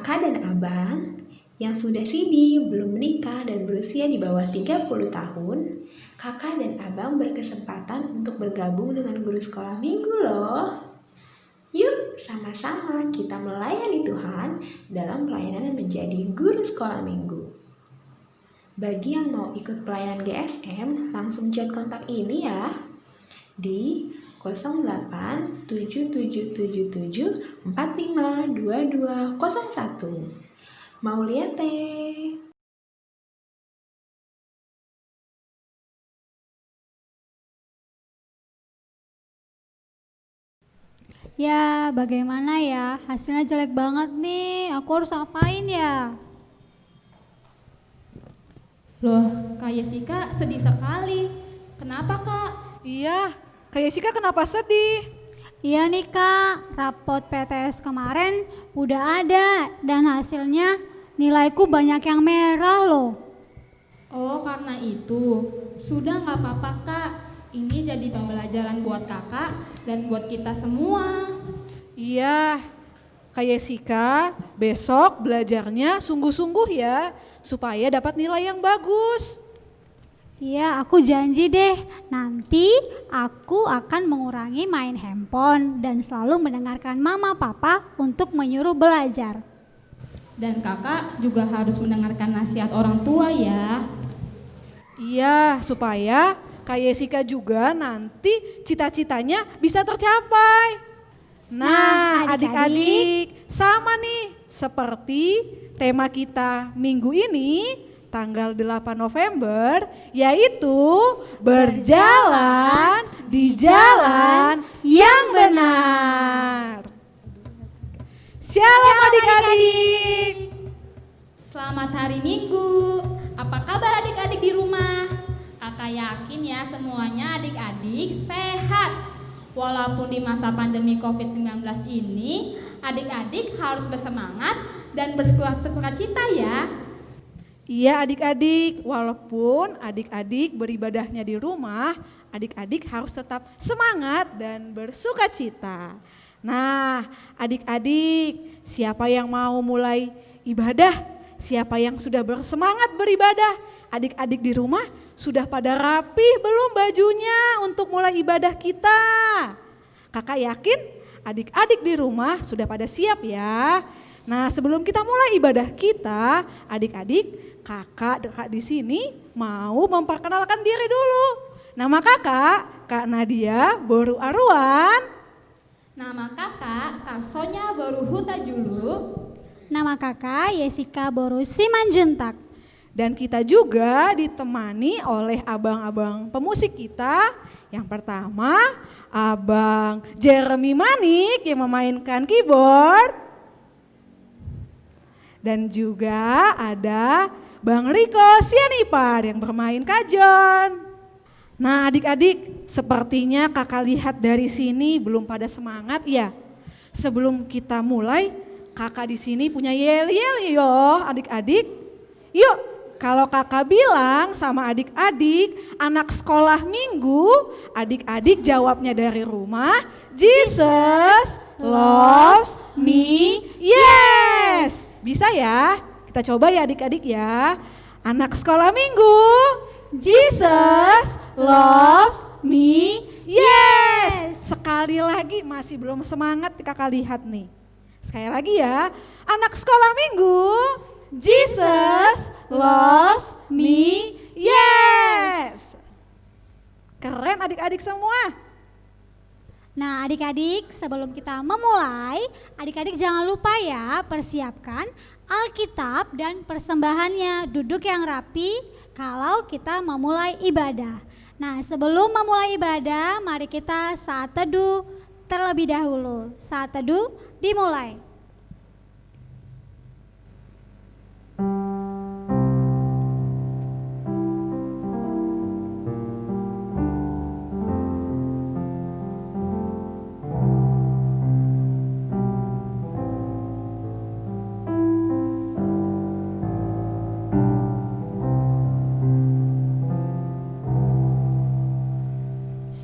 Kakak dan abang yang sudah sidi, belum menikah dan berusia di bawah 30 tahun, kakak dan abang berkesempatan untuk bergabung dengan guru sekolah minggu loh. Yuk sama-sama kita melayani Tuhan dalam pelayanan menjadi guru sekolah minggu. Bagi yang mau ikut pelayanan GSM, langsung chat kontak ini ya di 087777452201. Mau lihat teh? Ya, bagaimana ya? Hasilnya jelek banget nih. Aku harus apain ya? Loh, Kak Jessica sedih sekali. Kenapa, Kak? Iya, Kak Jessica kenapa sedih? Iya nih Kak, rapot PTS kemarin udah ada dan hasilnya nilaiku banyak yang merah loh. Oh, karena itu. Sudah nggak apa-apa, Kak. Ini jadi pembelajaran buat kakak dan buat kita semua. Iya, Kak Jessica besok belajarnya sungguh-sungguh ya, supaya dapat nilai yang bagus. Iya, aku janji deh. Nanti aku akan mengurangi main handphone dan selalu mendengarkan mama papa untuk menyuruh belajar. Dan kakak juga harus mendengarkan nasihat orang tua ya. Iya, supaya Kak Jessica juga nanti cita-citanya bisa tercapai. Nah, adik-adik, sama nih seperti tema kita minggu ini, tanggal 8 November, yaitu berjalan di jalan yang benar. Shalom adik-adik. Selamat hari Minggu. Apa kabar adik-adik di rumah? Kakak yakin ya semuanya adik-adik sehat. Walaupun di masa pandemi COVID-19 ini, adik-adik harus bersemangat dan bersukacita ya. Iya adik-adik, walaupun adik-adik beribadahnya di rumah, adik-adik harus tetap semangat dan bersukacita. Nah, adik-adik, siapa yang mau mulai ibadah? Siapa yang sudah bersemangat beribadah? Adik-adik di rumah sudah pada rapi belum bajunya untuk mulai ibadah kita? Kakak yakin adik-adik di rumah sudah pada siap ya? Nah, sebelum kita mulai ibadah kita, adik-adik, kakak di sini mau memperkenalkan diri dulu. Nama kakak, Kak Nadia Boru Arwan. Nama kakak, Kak Sonya Boru Huta Julu. Nama kakak Jessica Boru Simanjuntak. Dan kita juga ditemani oleh abang-abang pemusik kita. Yang pertama, Abang Jeremy Manik yang memainkan keyboard. Dan juga ada Bang Riko Sianipar yang bermain kajon. Nah adik-adik, sepertinya kakak lihat dari sini belum pada semangat ya. Sebelum kita mulai, kakak di sini punya yel-yel yo adik-adik. Yuk, kalau kakak bilang sama adik-adik, anak sekolah minggu, adik-adik jawabnya dari rumah, Jesus loves me, yes. Bisa ya? Kita coba ya adik-adik ya. Anak sekolah minggu, Jesus loves me, yes. Sekali lagi, masih belum semangat kakak lihat nih. Sekali lagi ya, anak sekolah minggu, Jesus loves me, yes. Keren adik-adik semua. Nah adik-adik, sebelum kita memulai, adik-adik jangan lupa ya persiapkan Alkitab dan persembahannya, duduk yang rapi kalau kita memulai ibadah. Nah sebelum memulai ibadah, mari kita saat teduh terlebih dahulu. Saat teduh dimulai.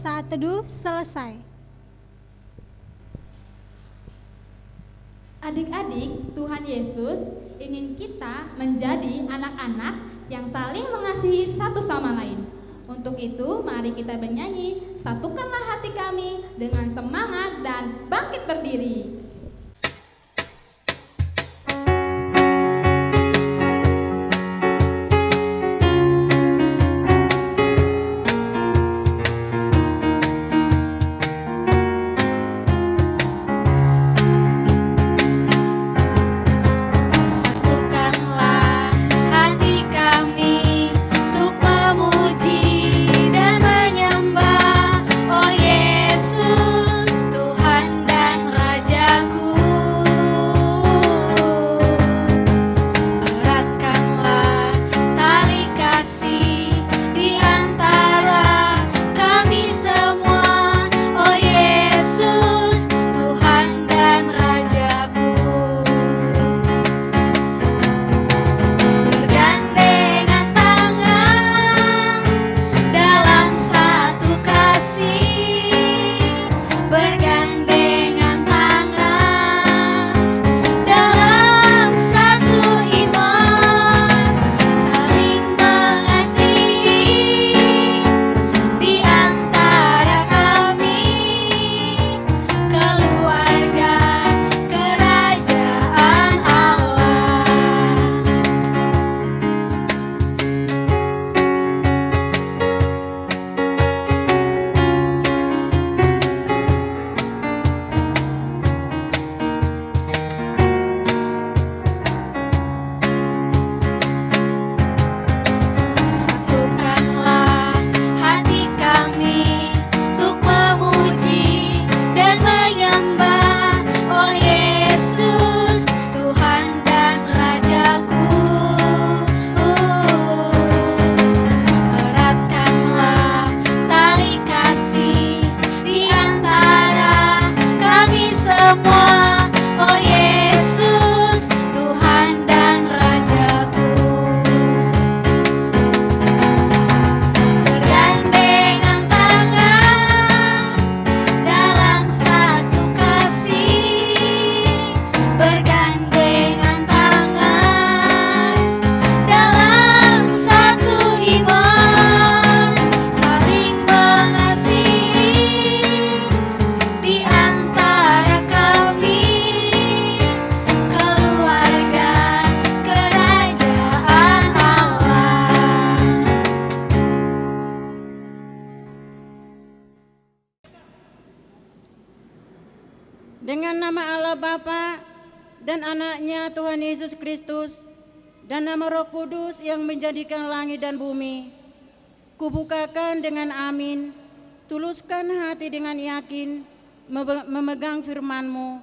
Saat teduh selesai. Adik-adik, Tuhan Yesus ingin kita menjadi anak-anak yang saling mengasihi satu sama lain. Untuk itu, mari kita bernyanyi, satukanlah hati kami dengan semangat dan bangkit berdiri. Satukanlah hati kami untuk memuji dan menyembah, oh Yesus, Tuhan dan Rajaku. Eratkanlah tali kasih di antara kami semua, oh Yesus, Tuhan dan Rajaku. Bergandengan tangan dalam satu kasih, bergandengan tangan dalam satu iman, saling mengasihi di antara kami, keluarga kerajaan Allah. Satukanlah hati kami untuk memuji dan menyembah, oh Yesus, Tuhan dan Rajaku. Eratkanlah tali kasih di antara kami semua, oh Yesus, Tuhan dan Rajaku. Bergandengan tangan dalam satu kasih, bergandengan tangan dalam satu iman, saling mengasihi di antara kami, keluarga kerajaan Allah. Dengan nama Allah Bapa dan anaknya Tuhan Yesus Kristus dan nama Roh Kudus yang menjadikan langit dan bumi, kubukakan dengan amin, tuluskan hati dengan yakin, memegang firman-Mu,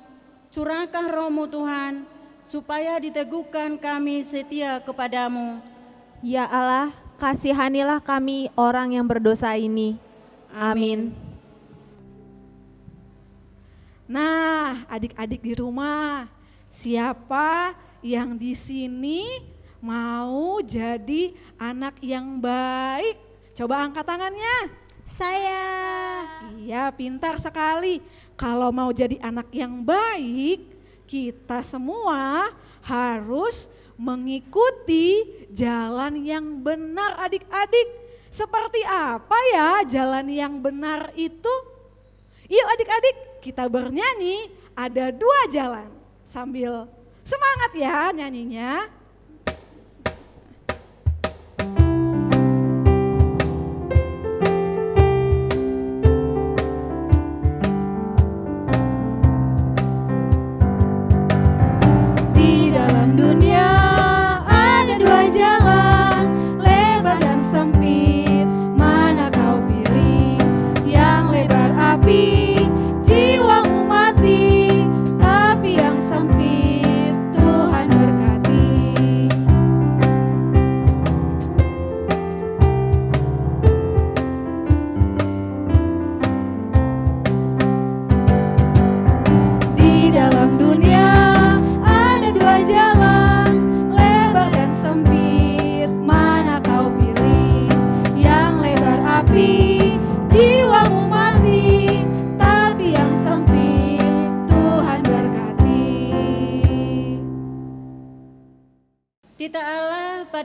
curahkan Roh-Mu Tuhan, supaya diteguhkan kami setia kepadamu. Ya Allah, kasihanilah kami orang yang berdosa ini. Amin. Nah, adik-adik di rumah, siapa yang di sini mau jadi anak yang baik? Coba angkat tangannya. Saya. Iya, pintar sekali. Kalau mau jadi anak yang baik, kita semua harus mengikuti jalan yang benar, adik-adik. Seperti apa ya jalan yang benar itu? Yuk adik-adik, kita bernyanyi ada 2 jalan. Sambil semangat ya nyanyinya. Di dalam dunia ada 2 jalan, lebar dan sempit. Mana kau pilih? Yang lebar api, jiwamu mati. Tapi yang sempit Tuhan berkati. Di dalam dunia ada 2 jalan, lebar dan sempit. Mana kau pilih? Yang lebar api, jiwamu mati.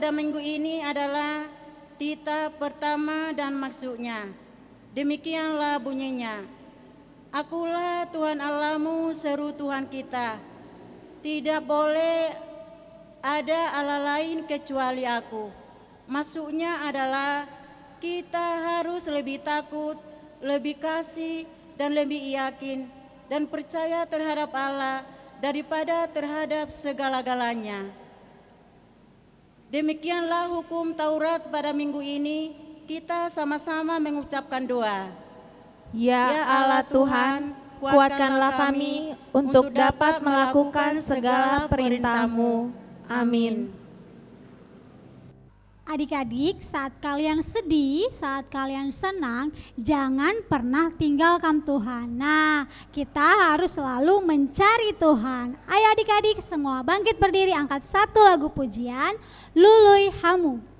pada minggu ini adalah titah pertama dan maksudnya. Demikianlah bunyinya. Akulah Tuhan Allahmu, seru Tuhan kita. Tidak boleh ada Allah lain kecuali aku. Maksudnya adalah kita harus lebih takut, lebih kasih, dan lebih yakin dan percaya terhadap Allah daripada terhadap segala-galanya. Demikianlah hukum Taurat pada minggu ini. Kita sama-sama mengucapkan doa. Ya Allah Tuhan, kuatkanlah kami untuk dapat melakukan segala perintah-Mu. Amin. Adik-adik, saat kalian sedih, saat kalian senang, jangan pernah tinggalkan Tuhan. Nah, kita harus selalu mencari Tuhan. Ayo adik-adik semua bangkit berdiri, angkat satu lagu pujian, Lului Hamu.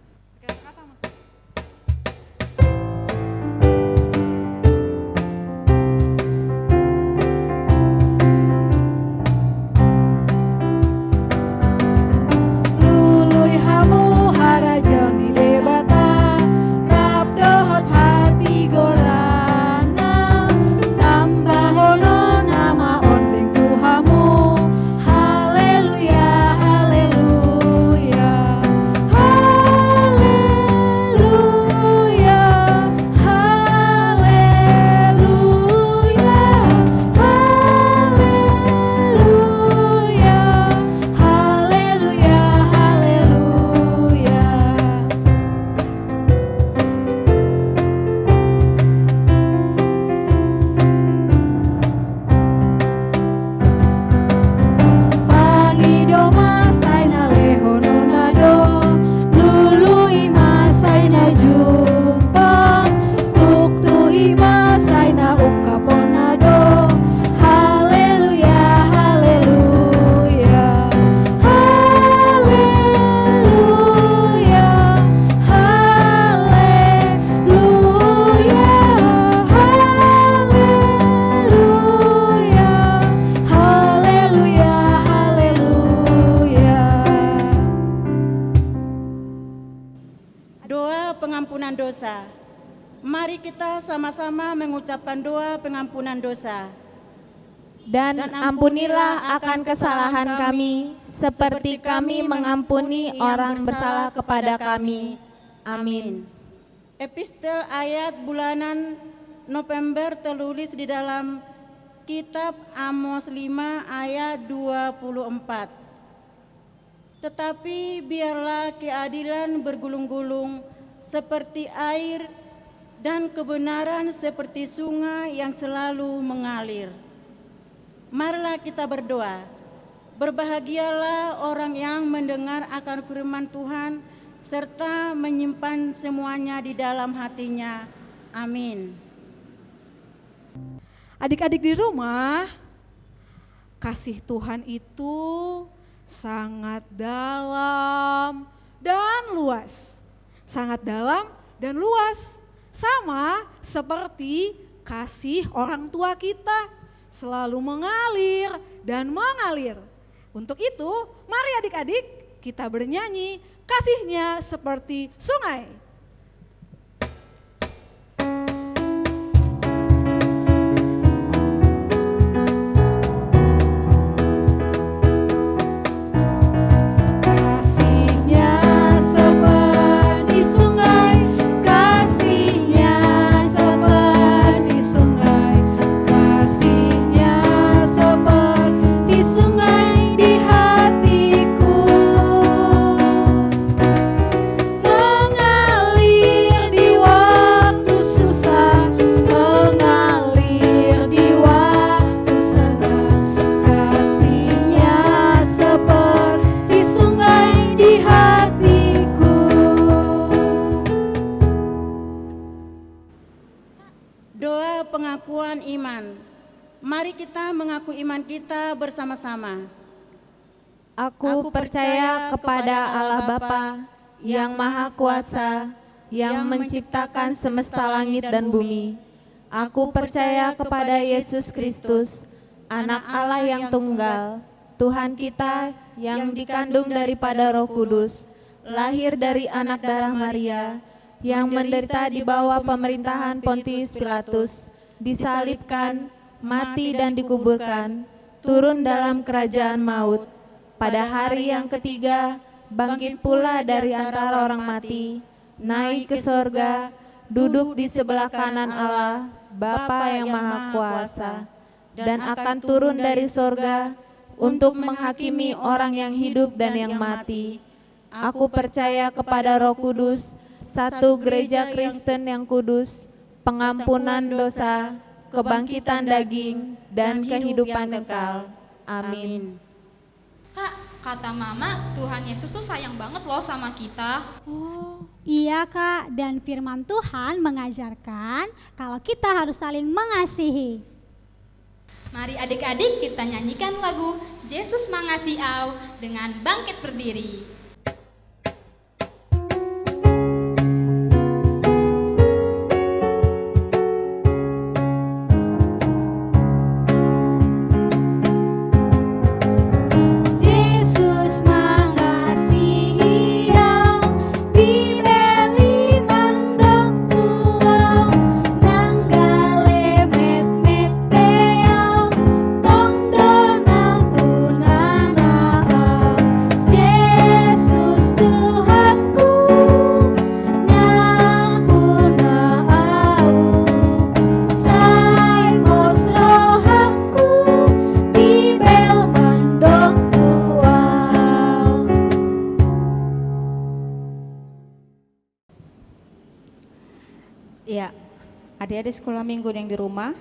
Pengampunan dosa. Mari kita sama-sama mengucapkan doa pengampunan dosa. Dan ampunilah akan kesalahan kami, seperti kami mengampuni orang bersalah kepada kami. Amin. Epistel ayat bulanan November tertulis di dalam kitab Amos 5 ayat 24. Tetapi biarlah keadilan bergulung-gulung seperti air dan kebenaran seperti sungai yang selalu mengalir. Marilah kita berdoa. Berbahagialah orang yang mendengar akan firman Tuhan serta menyimpan semuanya di dalam hatinya. Amin. Adik-adik di rumah, kasih Tuhan itu sangat dalam dan luas. Sangat dalam dan luas, sama seperti kasih orang tua kita, selalu mengalir dan mengalir. Untuk itu, mari adik-adik kita bernyanyi kasihnya seperti sungai. Pengakuan iman. Mari kita mengaku iman kita bersama-sama. Aku percaya kepada Allah Bapa yang Maha Kuasa, yang menciptakan semesta langit dan bumi. Aku percaya kepada Yesus Kristus, Anak Allah yang tunggal, Tuhan kita yang dikandung daripada Roh Kudus, lahir dari anak darah Maria, yang menderita di bawah pemerintahan Pontius Pilatus, disalibkan, mati dan dikuburkan, turun dalam kerajaan maut. Pada hari yang ketiga, bangkit pula dari antara orang mati, naik ke sorga, duduk di sebelah kanan Allah, Bapa yang Maha Kuasa, dan akan turun dari sorga untuk menghakimi orang yang hidup dan yang mati. Aku percaya kepada Roh Kudus, satu gereja Kristen yang kudus, pengampunan dosa, kebangkitan daging, dan kehidupan kekal. Amin. Kak, kata Mama, Tuhan Yesus tuh sayang banget loh sama kita. Oh, iya Kak, dan firman Tuhan mengajarkan kalau kita harus saling mengasihi. Mari adik-adik kita nyanyikan lagu Yesus Mengasihi Au dengan bangkit berdiri. Yesus mengasihi au, dibeli mandok tuau, nanggale met-met beau, tong donang punan au. Yesus Tuhanku, ngampuna au, saipos rohaku, dibel mandok tuau. Ya, adik-adik sekolah minggu yang di rumah,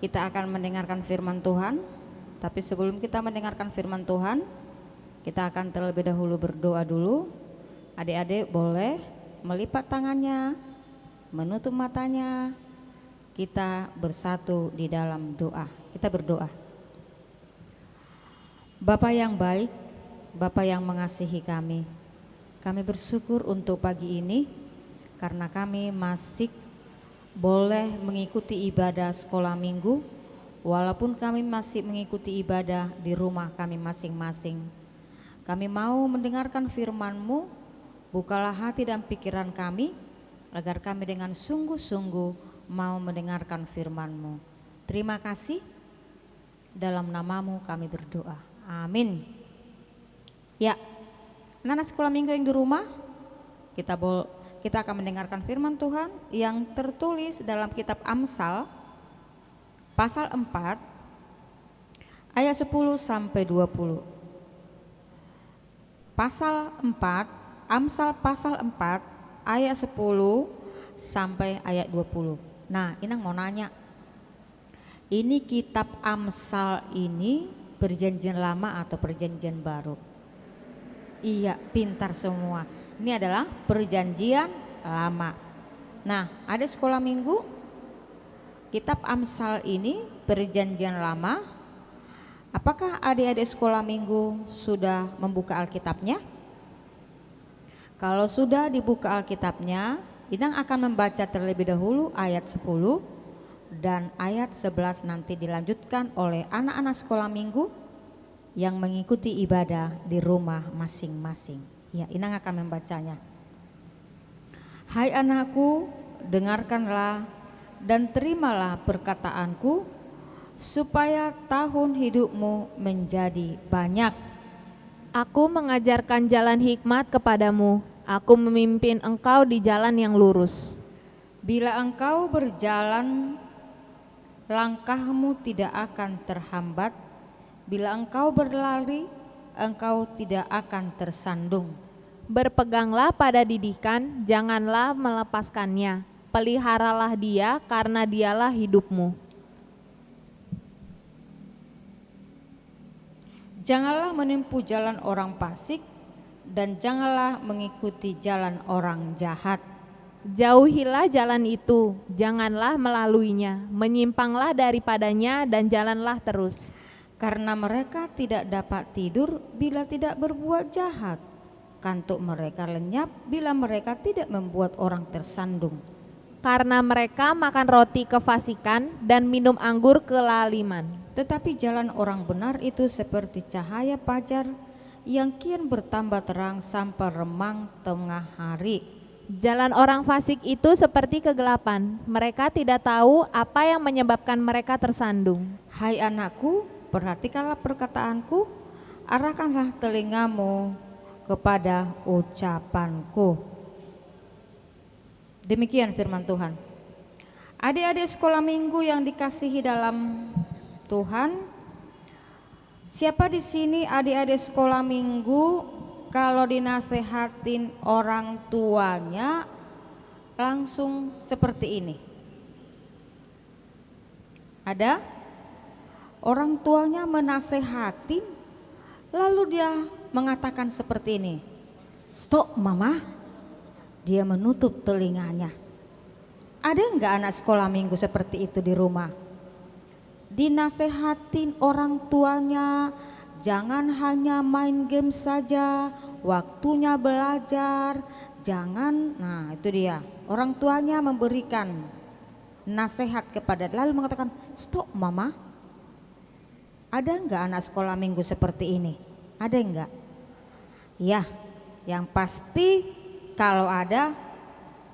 kita akan mendengarkan firman Tuhan. Tapi sebelum kita mendengarkan firman Tuhan, kita akan terlebih dahulu berdoa dulu. Adik-adik boleh melipat tangannya, menutup matanya. Kita bersatu di dalam doa. Kita berdoa. Bapa yang baik, Bapa yang mengasihi kami bersyukur untuk pagi ini karena kami masih boleh mengikuti ibadah sekolah minggu, walaupun kami masih mengikuti ibadah di rumah kami masing-masing. Kami mau mendengarkan firman-Mu, bukalah hati dan pikiran kami, agar kami dengan sungguh-sungguh mau mendengarkan firman-Mu. Terima kasih, dalam nama-Mu kami berdoa, amin. Ya, anak-anak sekolah minggu yang di rumah, kita akan mendengarkan firman Tuhan yang tertulis dalam kitab Amsal pasal 4 ayat 10 sampai 20. Amsal pasal 4 ayat 10 sampai ayat 20. Nah, Inang mau nanya. Ini kitab Amsal ini perjanjian lama atau perjanjian baru? Iya, pintar semua. Ini adalah perjanjian lama. Nah, ada sekolah minggu, kitab Amsal ini perjanjian lama. Apakah adik-adik sekolah minggu sudah membuka Alkitabnya? Kalau sudah dibuka Alkitabnya, Inang akan membaca terlebih dahulu ayat 10 dan ayat 11 nanti dilanjutkan oleh anak-anak sekolah minggu yang mengikuti ibadah di rumah masing-masing. Ya, Inang akan membacanya. Hai anakku, dengarkanlah dan terimalah perkataanku, supaya tahun hidupmu menjadi banyak. Aku mengajarkan jalan hikmat kepadamu, aku memimpin engkau di jalan yang lurus. Bila engkau berjalan, langkahmu tidak akan terhambat. Bila engkau berlari, engkau tidak akan tersandung. Berpeganglah pada didikan, janganlah melepaskannya. Peliharalah dia, karena dialah hidupmu. Janganlah menempuh jalan orang fasik, dan janganlah mengikuti jalan orang jahat. Jauhilah jalan itu, janganlah melaluinya. Menyimpanglah daripadanya dan jalanlah terus. Karena mereka tidak dapat tidur bila tidak berbuat jahat. Kantuk mereka lenyap bila mereka tidak membuat orang tersandung. Karena mereka makan roti kefasikan dan minum anggur kelaliman. Tetapi jalan orang benar itu seperti cahaya fajar yang kian bertambah terang sampai remang tengah hari. Jalan orang fasik itu seperti kegelapan. Mereka tidak tahu apa yang menyebabkan mereka tersandung. Hai anakku, perhatikanlah perkataanku, arahkanlah telingamu kepada ucapanku. Demikian firman Tuhan. Adik-adik sekolah minggu yang dikasihi dalam Tuhan, siapa di sini adik-adik sekolah minggu kalau dinasehatin orang tuanya langsung seperti ini? Ada? Orang tuanya menasehatin lalu dia mengatakan seperti ini, "Stop mama." Dia menutup telinganya. Ada enggak anak sekolah minggu seperti itu di rumah? Dinasehatin orang tuanya, jangan hanya main game saja, waktunya belajar, jangan. Nah itu dia, orang tuanya memberikan nasihat kepada, lalu mengatakan, "Stop mama." Ada enggak anak sekolah minggu seperti ini? Ada enggak? Ya, yang pasti kalau ada,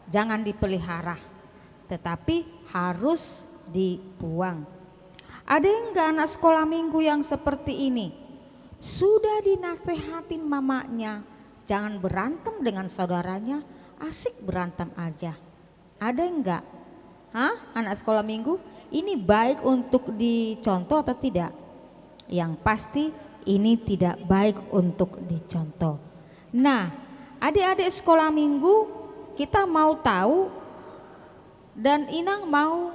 jangan dipelihara, tetapi harus dibuang. Ada enggak anak sekolah minggu yang seperti ini? Sudah dinasehatin mamanya, jangan berantem dengan saudaranya, asik berantem aja. Ada enggak? Anak sekolah minggu, ini baik untuk dicontoh atau tidak? Yang pasti ini tidak baik untuk dicontoh. Nah, adik-adik sekolah minggu, kita mau tahu dan Inang mau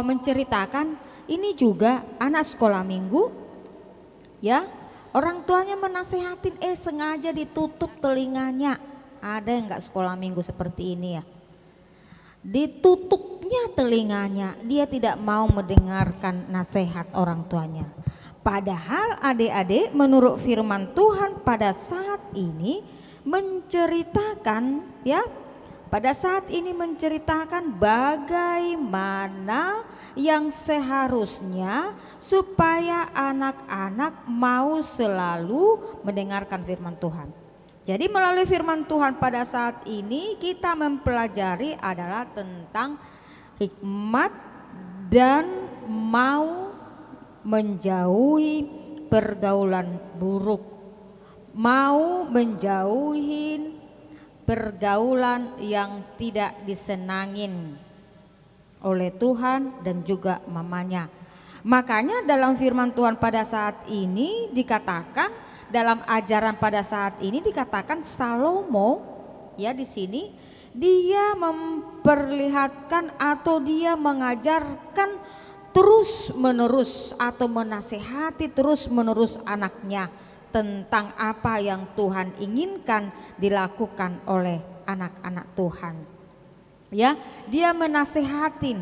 menceritakan ini juga anak sekolah minggu, ya. Orang tuanya menasehatin, sengaja ditutup telinganya. Ada yang enggak sekolah minggu seperti ini ya? Ditutupnya telinganya, dia tidak mau mendengarkan nasihat orang tuanya. Padahal adik-adik menurut firman Tuhan pada saat ini menceritakan, ya, pada saat ini menceritakan bagaimana yang seharusnya supaya anak-anak mau selalu mendengarkan firman Tuhan. Jadi melalui firman Tuhan pada saat ini kita mempelajari adalah tentang hikmat dan mau menjauhi pergaulan buruk, mau menjauhin pergaulan yang tidak disenangin oleh Tuhan dan juga mamanya. Makanya dalam firman Tuhan pada saat ini dikatakan, dalam ajaran pada saat ini dikatakan Salomo, ya, di sini dia memperlihatkan atau dia mengajarkan terus menerus atau menasehati terus menerus anaknya tentang apa yang Tuhan inginkan dilakukan oleh anak-anak Tuhan. Ya, dia menasehatin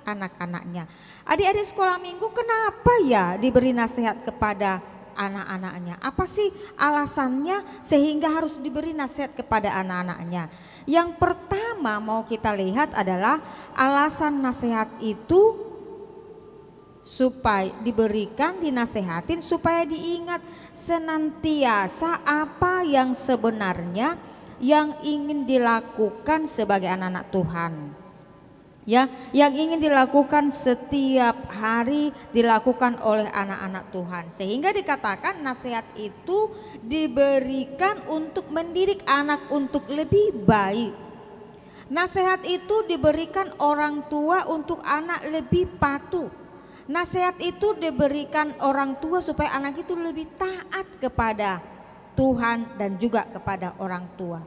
anak-anaknya. Adik-adik sekolah minggu, kenapa ya diberi nasihat kepada anak-anaknya? Apa sih alasannya sehingga harus diberi nasihat kepada anak-anaknya? Yang pertama mau kita lihat adalah alasan nasihat itu supaya diberikan, dinasehatin supaya diingat senantiasa apa yang sebenarnya yang ingin dilakukan sebagai anak-anak Tuhan. Ya, yang ingin dilakukan setiap hari dilakukan oleh anak-anak Tuhan. Sehingga dikatakan nasihat itu diberikan untuk mendidik anak untuk lebih baik. Nasihat itu diberikan orang tua untuk anak lebih patuh. Nasihat itu diberikan orang tua supaya anak itu lebih taat kepada Tuhan dan juga kepada orang tua.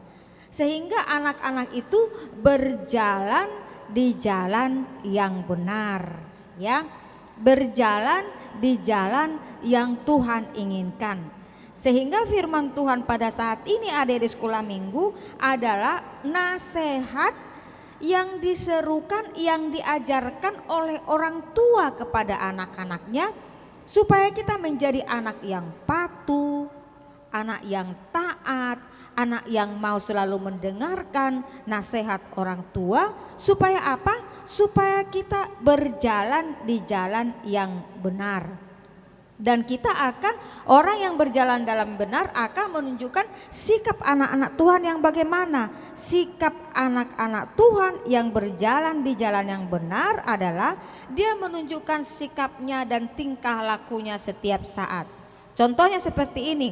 Sehingga anak-anak itu berjalan di jalan yang benar, ya, berjalan di jalan yang Tuhan inginkan. Sehingga firman Tuhan pada saat ini ada di sekolah minggu adalah nasihat yang diserukan, yang diajarkan oleh orang tua kepada anak-anaknya supaya kita menjadi anak yang patuh, anak yang taat, anak yang mau selalu mendengarkan nasihat orang tua. Supaya apa? Supaya kita berjalan di jalan yang benar. Dan kita akan, orang yang berjalan dalam benar akan menunjukkan sikap anak-anak Tuhan yang bagaimana. Sikap anak-anak Tuhan yang berjalan di jalan yang benar adalah dia menunjukkan sikapnya dan tingkah lakunya setiap saat. Contohnya seperti ini.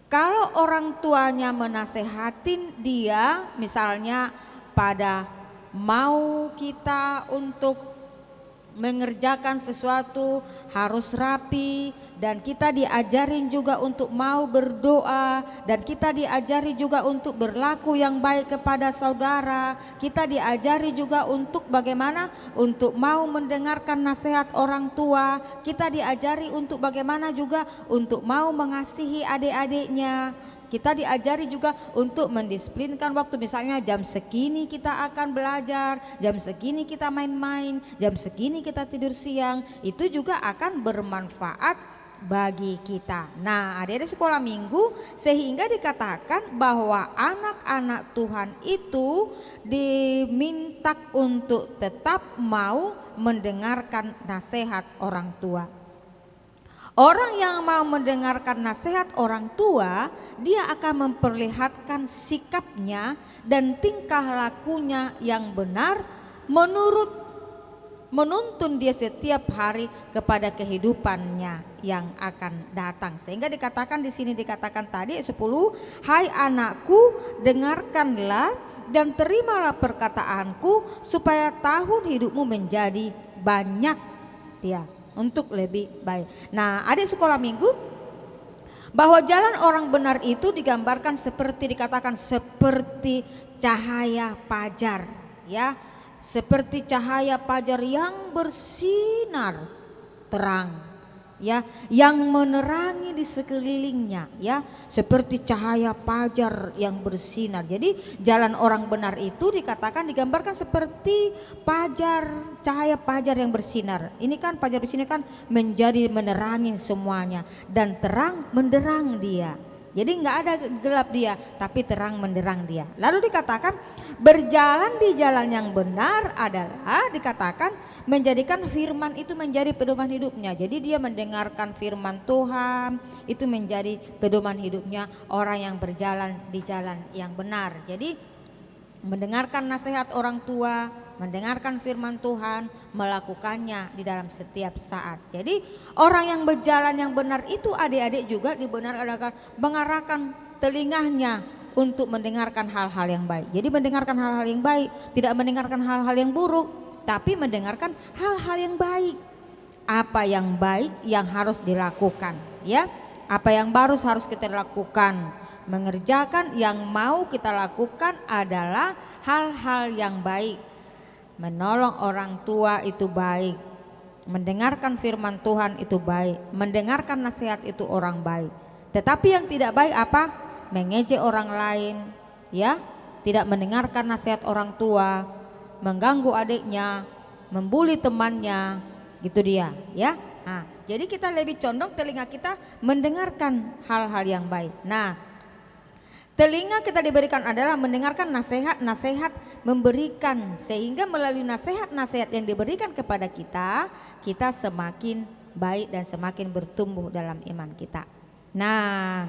Kalau orang tuanya menasehatin dia, misalnya pada mau kita untuk mengerjakan sesuatu harus rapi, dan kita diajarin juga untuk mau berdoa, dan kita diajari juga untuk berlaku yang baik kepada saudara, kita diajari juga untuk bagaimana untuk mau mendengarkan nasihat orang tua, kita diajari untuk bagaimana juga untuk mau mengasihi adik-adiknya. Kita diajari juga untuk mendisiplinkan waktu, misalnya jam segini kita akan belajar, jam segini kita main-main, jam segini kita tidur siang. Itu juga akan bermanfaat bagi kita. Nah, adik-adik sekolah minggu, sehingga dikatakan bahwa anak-anak Tuhan itu diminta untuk tetap mau mendengarkan nasihat orang tua. Orang yang mau mendengarkan nasihat orang tua, dia akan memperlihatkan sikapnya dan tingkah lakunya yang benar menuntun dia setiap hari kepada kehidupannya yang akan datang. Sehingga dikatakan di sini, dikatakan tadi 10, hai anakku, dengarkanlah dan terimalah perkataanku supaya tahun hidupmu menjadi banyak ya, untuk lebih baik. Nah, adik sekolah minggu, bahwa jalan orang benar itu digambarkan seperti, dikatakan seperti cahaya fajar ya, seperti cahaya fajar yang bersinar terang ya, yang menerangi di sekelilingnya ya, seperti cahaya fajar yang bersinar. Jadi jalan orang benar itu dikatakan, digambarkan seperti fajar, cahaya fajar yang bersinar. Ini kan fajar bersinar kan menjadi menerangi semuanya, dan terang menderang dia. Jadi nggak ada gelap dia, tapi terang menderang dia. Lalu dikatakan berjalan di jalan yang benar adalah dikatakan menjadikan firman itu menjadi pedoman hidupnya. Jadi dia mendengarkan firman Tuhan, itu menjadi pedoman hidupnya orang yang berjalan di jalan yang benar. Jadi mendengarkan nasihat orang tua, mendengarkan firman Tuhan, melakukannya di dalam setiap saat. Jadi orang yang berjalan yang benar itu adik-adik juga dibenarkan mengarahkan telinganya untuk mendengarkan hal-hal yang baik. Jadi mendengarkan hal-hal yang baik, tidak mendengarkan hal-hal yang buruk, tapi mendengarkan hal-hal yang baik. Apa yang baik yang harus dilakukan ya, apa yang harus kita lakukan. Mengerjakan yang mau kita lakukan adalah hal-hal yang baik. Menolong orang tua itu baik, mendengarkan firman Tuhan itu baik, mendengarkan nasihat itu orang baik. Tetapi yang tidak baik apa? Mengejek orang lain ya, tidak mendengarkan nasihat orang tua, mengganggu adiknya, membuli temannya, gitu dia ya. Nah, jadi kita lebih condong telinga kita mendengarkan hal-hal yang baik. Nah, telinga kita diberikan adalah mendengarkan nasihat-nasihat, memberikan, sehingga melalui nasihat-nasihat yang diberikan kepada kita, kita semakin baik dan semakin bertumbuh dalam iman kita. Nah,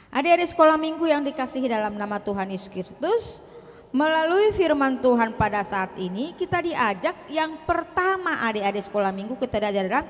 adik-adik sekolah minggu yang dikasihi dalam nama Tuhan Yesus Kristus, melalui firman Tuhan pada saat ini kita diajak, yang pertama adik-adik sekolah minggu kita diajak adalah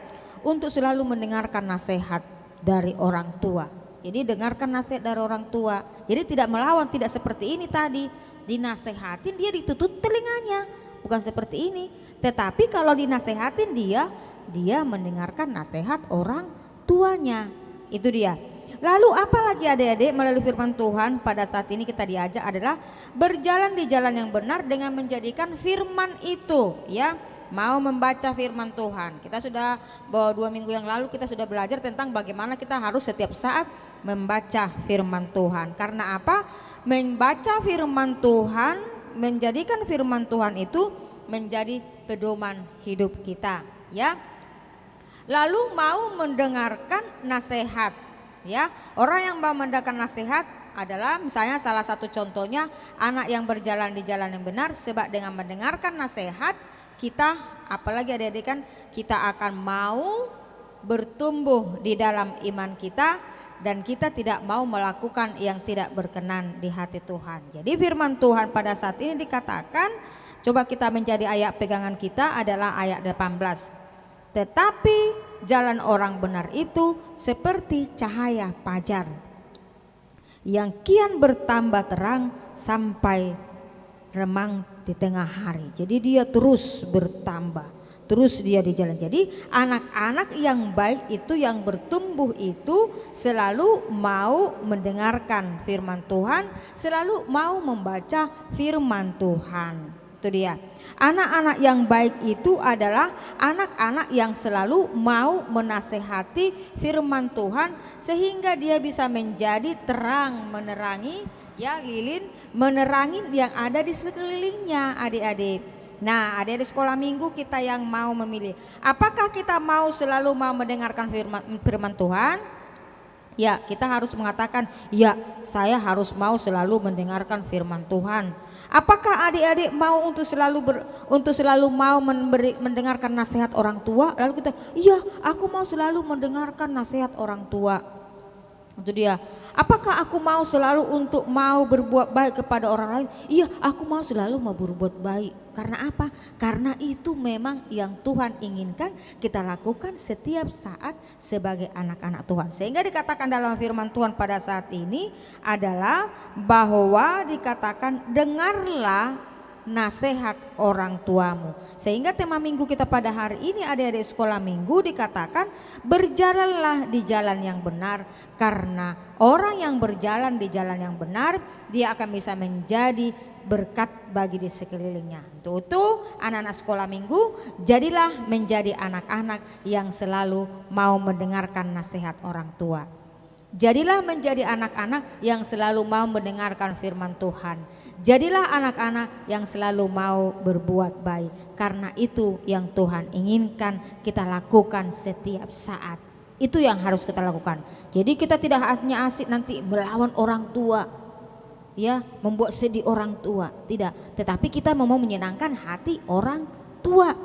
untuk selalu mendengarkan nasihat dari orang tua. Jadi dengarkan nasihat dari orang tua. Jadi tidak melawan, tidak seperti ini tadi. Dinasehatin dia ditutup telinganya, bukan seperti ini. Tetapi kalau dinasehatin dia mendengarkan nasihat orang tuanya. Itu dia. Lalu apalagi adik-adik melalui firman Tuhan pada saat ini kita diajak adalah berjalan di jalan yang benar dengan menjadikan firman itu ya, mau membaca firman Tuhan. Kita sudah 2 minggu yang lalu kita sudah belajar tentang bagaimana kita harus setiap saat membaca firman Tuhan. Karena apa? Membaca firman Tuhan, menjadikan firman Tuhan itu menjadi pedoman hidup kita ya. Lalu mau mendengarkan nasihat ya. Orang yang mau mendengarkan nasihat adalah misalnya salah satu contohnya anak yang berjalan di jalan yang benar, sebab dengan mendengarkan nasihat kita, apalagi adik-adik kan, kita akan mau bertumbuh di dalam iman kita, dan kita tidak mau melakukan yang tidak berkenan di hati Tuhan. Jadi firman Tuhan pada saat ini dikatakan, coba kita menjadi ayat pegangan kita adalah ayat 18. Tetapi jalan orang benar itu seperti cahaya fajar yang kian bertambah terang sampai remang di tengah hari. Jadi dia terus bertambah, terus dia di jalan. Jadi anak-anak yang baik itu, yang bertumbuh itu selalu mau mendengarkan firman Tuhan, selalu mau membaca firman Tuhan. Itu dia. Anak-anak yang baik itu adalah anak-anak yang selalu mau menasehati firman Tuhan sehingga dia bisa menjadi terang menerangi, ya lilin menerangi yang ada di sekelilingnya, adik-adik. Nah, adik-adik sekolah minggu kita yang mau memilih, apakah kita mau selalu mau mendengarkan firman Tuhan? Ya, kita harus mengatakan, ya saya harus mau selalu mendengarkan firman Tuhan. Apakah adik-adik mau untuk selalu mau mendengarkan nasihat orang tua? Lalu kita, iya aku mau selalu mendengarkan nasihat orang tua. Itu dia. Apakah aku mau selalu untuk mau berbuat baik kepada orang lain? Iya, aku mau selalu mau berbuat baik. Karena apa? Karena itu memang yang Tuhan inginkan kita lakukan setiap saat sebagai anak-anak Tuhan. Sehingga dikatakan dalam firman Tuhan pada saat ini adalah bahwa dikatakan dengarlah nasihat orang tuamu. Sehingga tema minggu kita pada hari ini adik-adik sekolah minggu dikatakan berjalanlah di jalan yang benar, karena orang yang berjalan di jalan yang benar dia akan bisa menjadi berkat bagi di sekelilingnya. Untuk itu anak-anak sekolah minggu, jadilah menjadi anak-anak yang selalu mau mendengarkan nasihat orang tua. Jadilah menjadi anak-anak yang selalu mau mendengarkan firman Tuhan. Jadilah anak-anak yang selalu mau berbuat baik, karena itu yang Tuhan inginkan kita lakukan setiap saat. Itu yang harus kita lakukan. Jadi kita tidak hanya asik nanti melawan orang tua, ya, membuat sedih orang tua, tidak. Tetapi kita mau menyenangkan hati orang tua.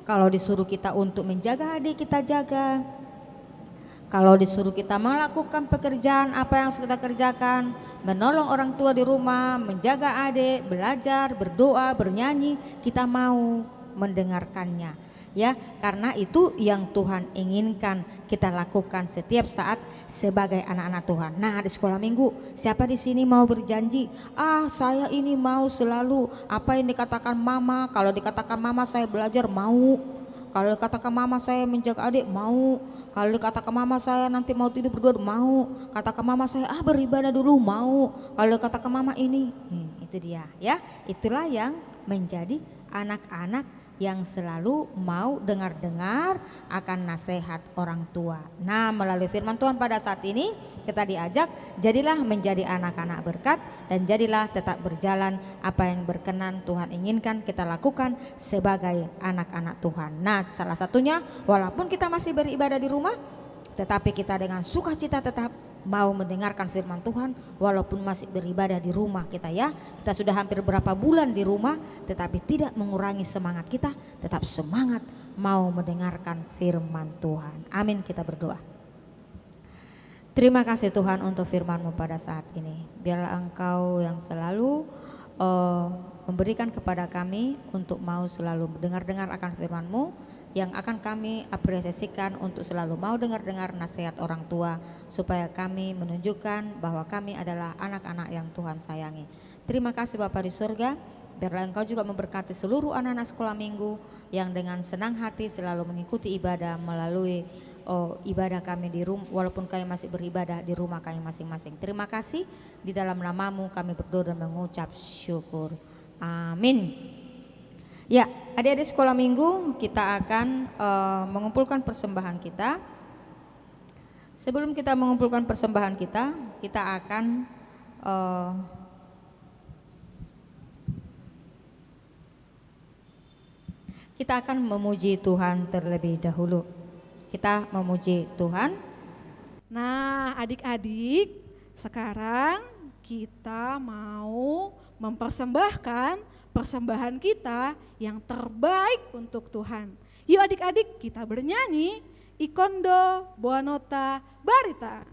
Kalau disuruh kita untuk menjaga adik, kita jaga. Kalau disuruh kita melakukan pekerjaan apa yang harus kita kerjakan, menolong orang tua di rumah, menjaga adik, belajar, berdoa, bernyanyi, kita mau mendengarkannya, ya, karena itu yang Tuhan inginkan kita lakukan setiap saat sebagai anak-anak Tuhan. Nah, di sekolah minggu, siapa di sini mau berjanji, saya ini mau selalu apa yang dikatakan mama, kalau dikatakan mama saya belajar mau, kalau dikatakan mama saya menjaga adik mau, kalau dikatakan mama saya nanti mau tidur berdua mau, katakan mama saya beribadah dulu mau, kalau dikatakan mama ini, itu dia, ya, itulah yang menjadi anak-anak yang selalu mau dengar-dengar akan nasihat orang tua. Nah, melalui firman Tuhan pada saat ini kita diajak, jadilah menjadi anak-anak berkat dan jadilah tetap berjalan apa yang berkenan Tuhan inginkan kita lakukan sebagai anak-anak Tuhan. Nah, salah satunya walaupun kita masih beribadah di rumah, tetapi kita dengan sukacita tetap mau mendengarkan firman Tuhan walaupun masih beribadah di rumah kita, ya. Kita sudah hampir berapa bulan di rumah, tetapi tidak mengurangi semangat kita, tetap semangat mau mendengarkan firman Tuhan. Amin, kita berdoa. Terima kasih Tuhan untuk firman-Mu pada saat ini. Biarlah Engkau yang selalu memberikan kepada kami untuk mau selalu dengar-dengar akan firman-Mu, yang akan kami apresiasikan untuk selalu mau dengar-dengar nasihat orang tua, supaya kami menunjukkan bahwa kami adalah anak-anak yang Tuhan sayangi. Terima kasih Bapa di surga, biarlah Engkau juga memberkati seluruh anak-anak sekolah minggu yang dengan senang hati selalu mengikuti ibadah melalui ibadah kami di rumah, walaupun kami masih beribadah di rumah kami masing-masing. Terima kasih, di dalam nama-Mu kami berdoa dan mengucap syukur. Amin. Ya, adik-adik sekolah minggu, kita akan mengumpulkan persembahan kita. Sebelum kita mengumpulkan persembahan kita akan memuji Tuhan terlebih dahulu. Kita memuji Tuhan. Nah, adik-adik, sekarang kita mau mempersembahkan persembahan kita yang terbaik untuk Tuhan. Yuk adik-adik, kita bernyanyi, Ikondo Boanota Barita.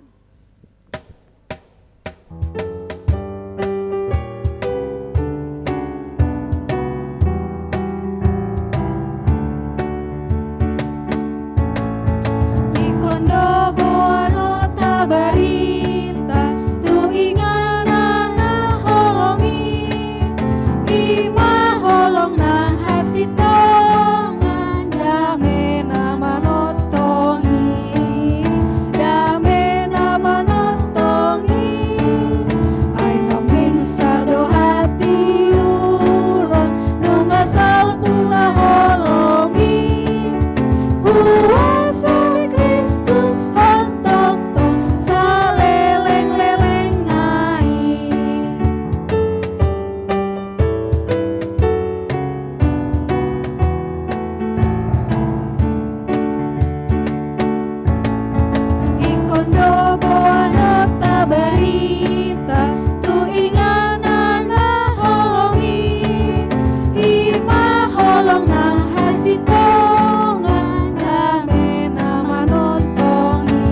Ikondo Boanota Barita tu inganana holongi ima holong na hasitongan dame nama notongi dame nama notongi ay namin sardo hati uron nungasal punga holongi Huwasa Kristus pantokto sa leleng-leleng nai Ikondo Boanota Barita tu inganana holongi ima holong nang hasitongan dame nama notongi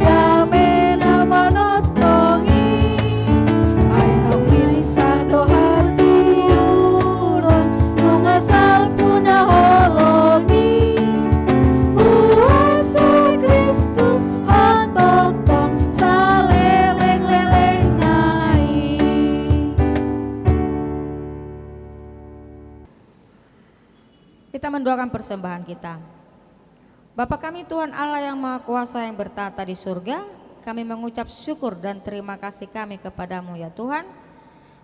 dame nama notongi ay namin sardo hati uron nungasal puna holongi Huwasa Kristus hantokton sa leleng-leleng nai. Kita mendoakan persembahan kita. Bapa kami Tuhan Allah yang Maha Kuasa yang bertata di surga, kami mengucap syukur dan terima kasih kami kepadamu ya Tuhan,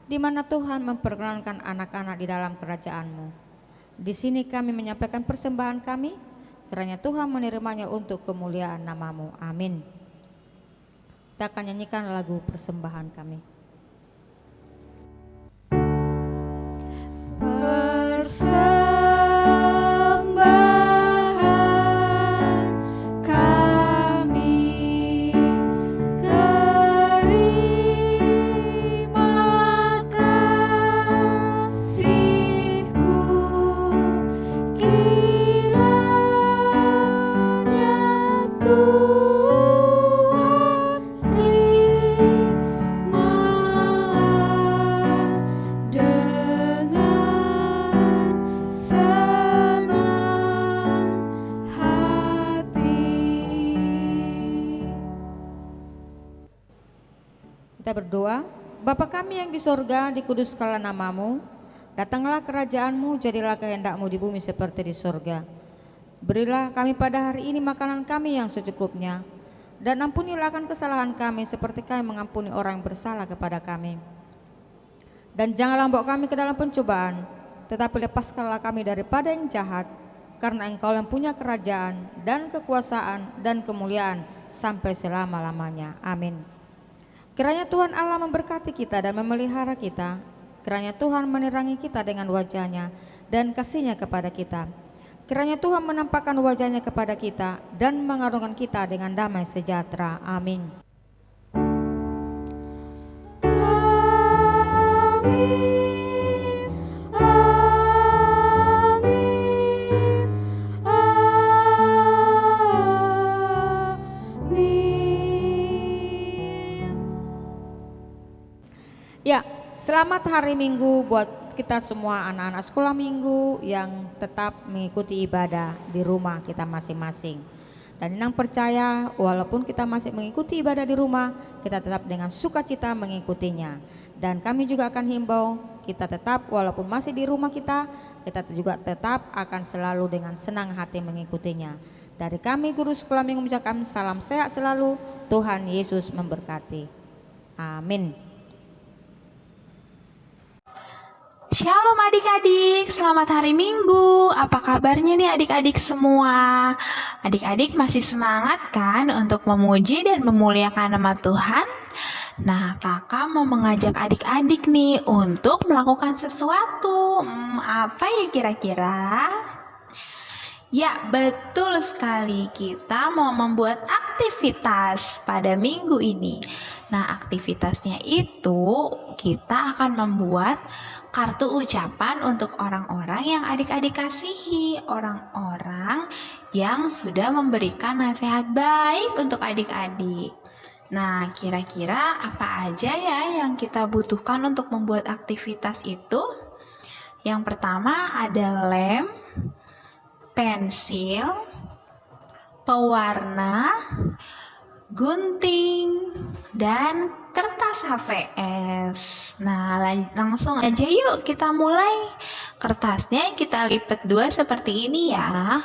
di mana Tuhan memperkenankan anak-anak di dalam kerajaan-Mu. Di sini kami menyampaikan persembahan kami, kiranya Tuhan menerimanya untuk kemuliaan nama-Mu. Amin. Kita akan nyanyikan lagu persembahan kami. Persembahan kami terima kasihku kiranya Tuhan terimalah dengan senang hati. Kita berdoa. Bapa kami yang di sorga, dikuduskanlah namamu, datanglah kerajaan-Mu, jadilah kehendak-Mu di bumi seperti di sorga. Berilah kami pada hari ini makanan kami yang secukupnya, dan ampunilah akan kesalahan kami seperti kami mengampuni orang yang bersalah kepada kami. Dan janganlah bawa kami ke dalam pencobaan, tetapi lepaskanlah kami daripada yang jahat, karena Engkau yang punya kerajaan dan kekuasaan dan kemuliaan sampai selama-lamanya. Amin. Kiranya Tuhan Allah memberkati kita dan memelihara kita. Kiranya Tuhan menerangi kita dengan wajah-Nya dan kasih-Nya kepada kita. Kiranya Tuhan menampakkan wajah-Nya kepada kita dan mengaruniakan kita dengan damai sejahtera. Amin. Amin, amin, amin. Ya, selamat hari Minggu buat kita semua anak-anak sekolah minggu yang tetap mengikuti ibadah di rumah kita masing-masing. Dan Inang percaya walaupun kita masih mengikuti ibadah di rumah, kita tetap dengan sukacita mengikutinya. Dan kami juga akan himbau kita tetap walaupun masih di rumah kita juga tetap akan selalu dengan senang hati mengikutinya. Dari kami guru sekolah minggu mengucapkan salam sehat selalu, Tuhan Yesus memberkati. Amin. Shalom adik-adik, selamat hari Minggu. Apa kabarnya nih adik-adik semua? Adik-adik masih semangat kan untuk memuji dan memuliakan nama Tuhan? Nah, kakak mau mengajak adik-adik nih untuk melakukan sesuatu. Apa ya kira-kira? Ya, betul sekali. Kita mau membuat aktivitas pada minggu ini. Nah, aktivitasnya itu kita akan membuat kartu ucapan untuk orang-orang yang adik-adik kasihi, orang-orang yang sudah memberikan nasihat baik untuk adik-adik. Nah, kira-kira apa aja ya yang kita butuhkan untuk membuat aktivitas itu? Yang pertama ada lem, pensil, pewarna, gunting, dan kertas HVS. Nah, langsung aja yuk kita mulai. Kertasnya kita lipat 2 seperti ini ya.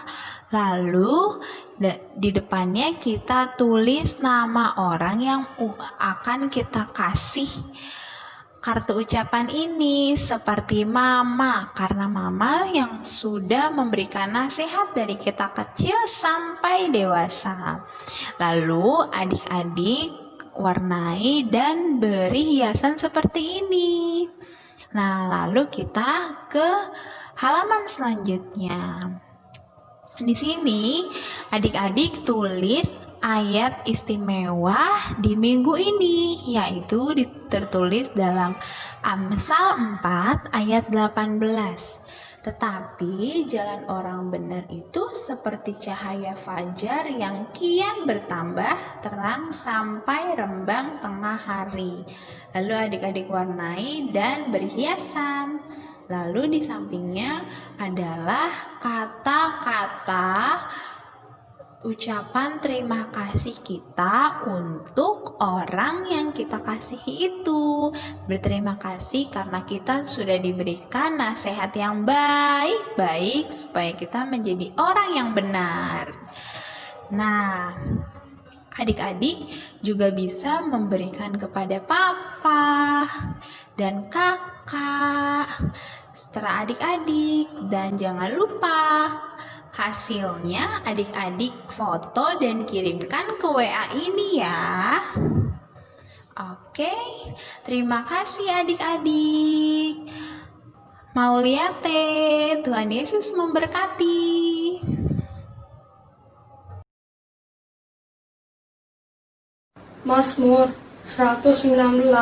Lalu di depannya kita tulis nama orang yang akan kita kasih kartu ucapan ini, seperti mama, karena mama yang sudah memberikan nasihat dari kita kecil sampai dewasa. Lalu adik-adik warnai dan beri hiasan seperti ini. Nah, lalu kita ke halaman selanjutnya. Di sini adik-adik tulis ayat istimewa di minggu ini, yaitu tertulis dalam Amsal 4 ayat 18. Tetapi jalan orang benar itu seperti cahaya fajar yang kian bertambah terang sampai rembang tengah hari. Lalu adik-adik warnai dan berhiasan. Lalu di sampingnya adalah kata-kata ucapan terima kasih kita untuk orang yang kita kasihi itu. Berterima kasih karena kita sudah diberikan nasihat yang baik-baik supaya kita menjadi orang yang benar. Nah, adik-adik juga bisa memberikan kepada papa dan kakak, setelah adik-adik, dan jangan lupa hasilnya adik-adik foto dan kirimkan ke WA ini ya. Oke, terima kasih adik-adik. Mauliate, Tuhan Yesus memberkati. Mazmur 119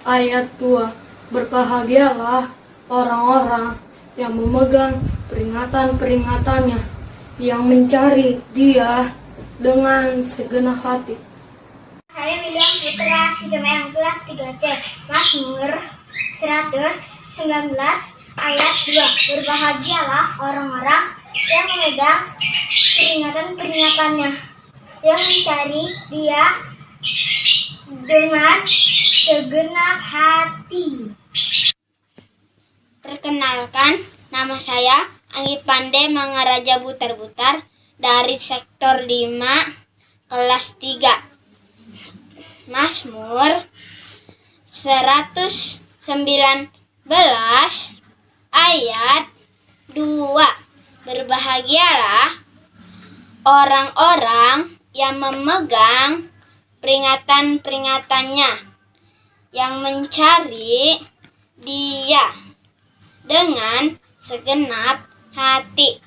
ayat 2. Berbahagialah orang-orang yang memegang peringatan-peringatannya, yang mencari Dia dengan segenap hati. Saya William Putra Sidemeang kelas 3C. Mazmur 119 ayat 2. Berbahagialah orang-orang yang memegang peringatan-peringatannya, yang mencari Dia dengan segenap hati. Perkenalkan, nama saya Anggi Pandey Mangaraja Butar-Butar dari sektor 5 kelas 3. Mazmur 119 ayat 2. Berbahagialah orang-orang yang memegang peringatan-peringatannya, yang mencari Dia dengan segenap hati.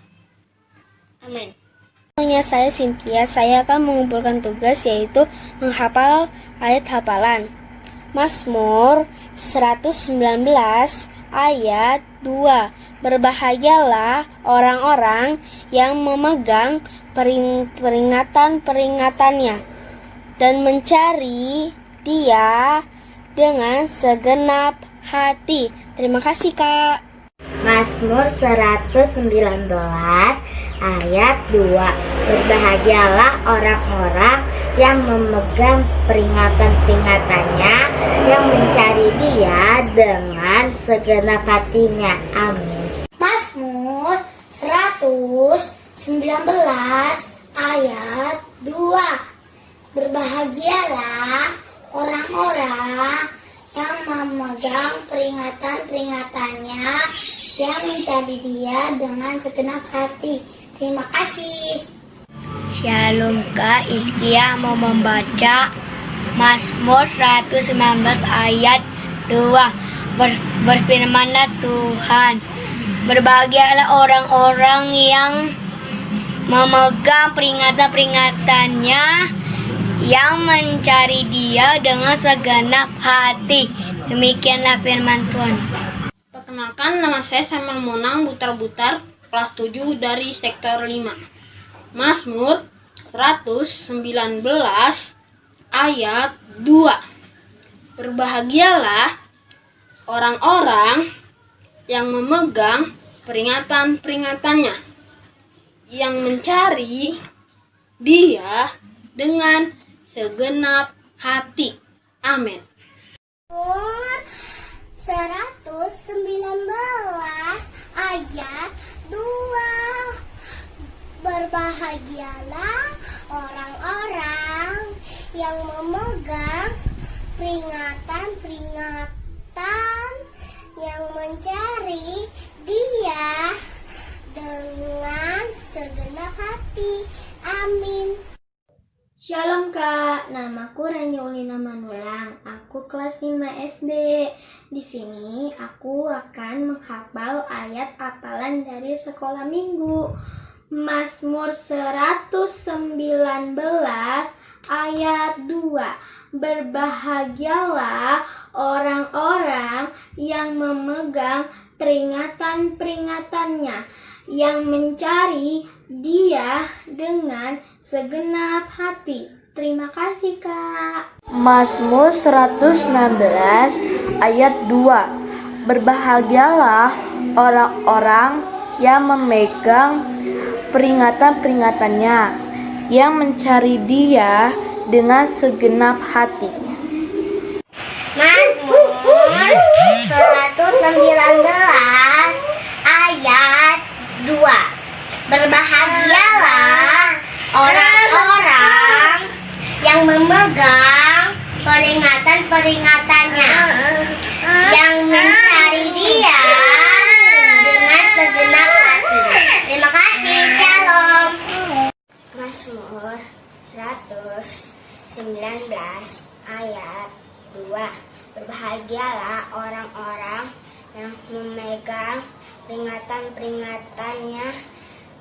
Amin. Namanya saya Cynthia, saya akan mengumpulkan tugas yaitu menghafal ayat hafalan. Mazmur 119 ayat 2. Berbahagialah orang-orang yang memegang peringatan-peringatannya dan mencari Dia dengan segenap hati. Terima kasih, Kak. Mazmur 119 ayat 2. Berbahagialah orang-orang yang memegang peringatan-peringatannya, yang mencari Dia dengan segenap hatinya. Amin. Mazmur 119 ayat 2. Berbahagialah orang-orang yang memegang peringatan-peringatannya, yang mencari Dia dengan segenap hati. Terima kasih. Shalom Kak, Iskia mau membaca Mazmur 119 ayat 2. Berfirmanlah Tuhan, berbahagialah orang-orang yang memegang peringatan-peringatannya, yang mencari Dia dengan segenap hati. Demikianlah firman Tuhan. Perkenalkan, nama saya Samuel Monang Butar-Butar, kelas 7 dari sektor 5. Mazmur 119 ayat 2. Berbahagialah orang-orang yang memegang peringatan-peringatannya, yang mencari Dia dengan segenap hati. Amin. 119 ayat 2. Berbahagialah orang-orang yang memegang peringatan-peringatan, yang mencari Dia dengan segenap hati. Amin. Shalom Kak, namaku Rani Ulina Manulang. Aku kelas 5 SD. Di sini aku akan menghafal ayat hafalan dari sekolah minggu. Mazmur 119 ayat 2. Berbahagialah orang-orang yang memegang peringatan-peringatannya, yang mencari Dia dengan segenap hati. Terima kasih Kak. Mazmur 116 ayat 2. Berbahagialah orang-orang yang memegang peringatan-peringatannya, yang mencari Dia dengan segenap hati. Mazmur 119 ayat 2. Berbahagialah orang-orang yang memegang peringatan-peringatannya, yang mencari Dia dengan segenap hati. Terima kasih, shalom. Mazmur 119 ayat 2. Berbahagialah orang-orang yang memegang peringatan-peringatannya,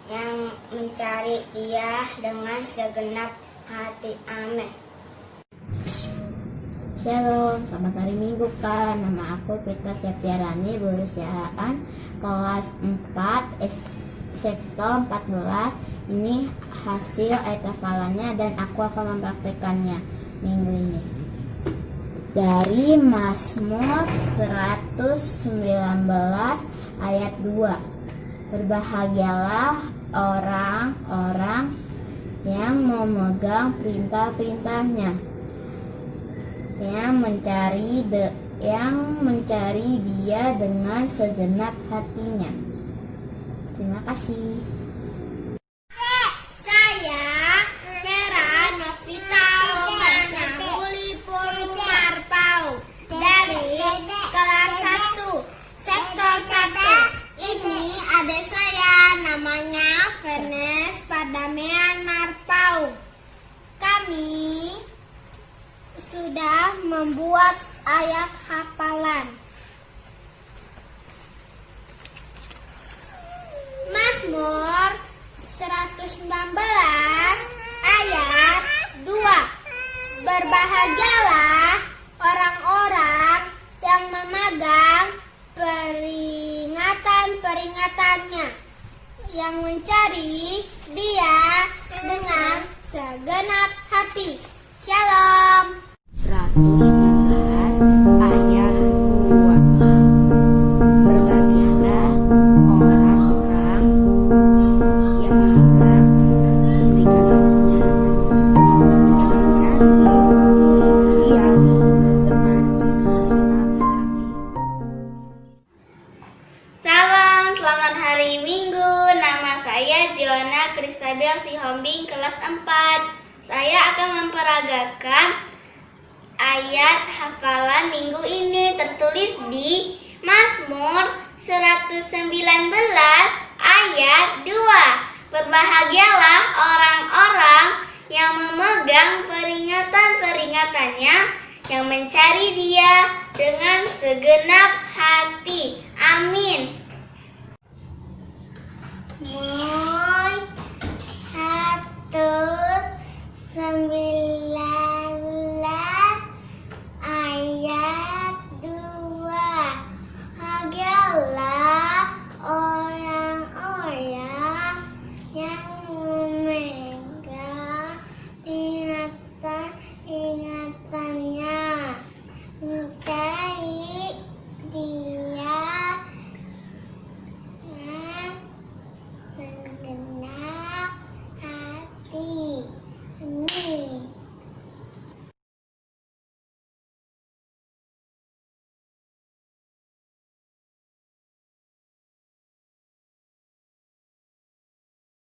yang mencari Dia dengan segenap hati. Amin. Shalom, selamat hari Minggu Kak. Nama aku Pita Septiarani, berusiaan kelas 4 sektor 14. Ini hasil ayat hafalannya dan aku akan mempraktekannya minggu ini. Dari Mazmur 119 ayat 2. Berbahagialah orang-orang yang memegang perintah-perintahnya, yang mencari Dia dengan segenap hatinya. Terima kasih. Saya Vera Novita Romana Mulipur Marpau dari kelas 1 sektor 1. Ini adik saya, namanya Vernes Padamean Marpau. Kami sudah membuat ayat hafalan. Mazmur 119 ayat 2. Berbahagialah orang-orang yang memegang peringatan-peringatannya, yang mencari Dia dengan segenap hati. Shalom. 119 ayat 2. Berbahagialah orang-orang yang memegang peringatan-peringatan, yang mencari Dia dengan segenap hati. Salam, selamat hari Minggu. Nama saya Joanna Kristabel Sihombing, kelas 4. Saya akan memperagakan ayat hafalan minggu ini, tertulis di Mazmur 119 ayat 2. Berbahagialah orang-orang yang memegang peringatan-peringatannya, yang mencari Dia dengan segenap hati. Amin.